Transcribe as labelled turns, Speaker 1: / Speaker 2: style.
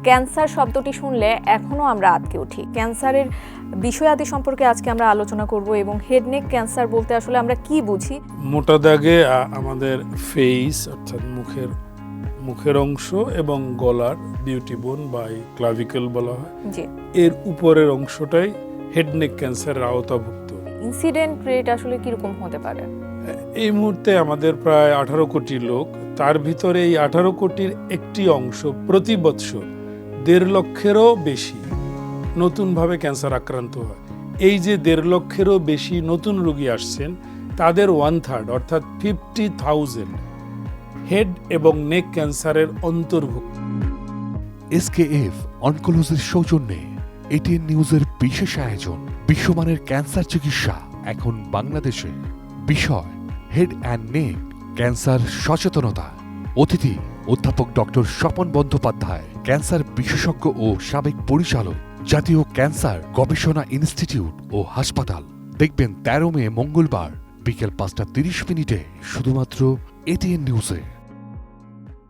Speaker 1: Cancer শব্দটি শুনলে এখনও আমরা আটকে উঠি। ক্যান্সারের বিষয়াদি সম্পর্কে আজকে আমরা আলোচনা করব এবং হেড নেক ক্যান্সার বলতে আসলে আমরা কি বুঝি।
Speaker 2: মোটা দাগে আমাদের ফেস অর্থাৎ মুখের অংশ এবং গলার বিউটি বোন বা ক্লাভিকল বলা হয়,
Speaker 1: জি,
Speaker 2: এর উপরের অংশটাই হেড নেক ক্যান্সারের আওতাভুক্ত।
Speaker 1: ইনসিডেন্ট রেট আসলে কিরকম হতে পারে?
Speaker 2: এই মুহূর্তে আমাদের প্রায় 18 কোটি লোক, তার ভিতরে এই 18 কোটির একটি অংশ প্রতি বৎসর 1.5 লক্ষেরও বেশি নতুনভাবে ক্যান্সার আক্রান্ত হয়। এই যে 1.5 লক্ষেরও বেশি নতুন রোগী আসছেন, তাদের 1/3 অর্থাৎ 50,000 হেড এবং নেক ক্যান্সারের অন্তর্ভুক্ত।
Speaker 3: এসকেএফ অনকোলজির সৌজন্যে এটিএন নিউজের বিশেষ আয়োজন বিশ্বমানের ক্যান্সার চিকিৎসা এখন বাংলাদেশে। বিষয় হেড অ্যান্ড নেক ক্যান্সার সচেতনতা। অতিথি অধ্যাপক ডক্টর স্বপন বন্দ্যোপাধ্যায়, ক্যান্সার বিশেষজ্ঞ ও সাবেক পরিচালক, জাতীয় ক্যান্সার গবেষণা ইনস্টিটিউট ও হাসপাতাল। দেখবেন 13 মে মঙ্গলবার বিকেল 5:30 শুধুমাত্র এটিএন নিউজে।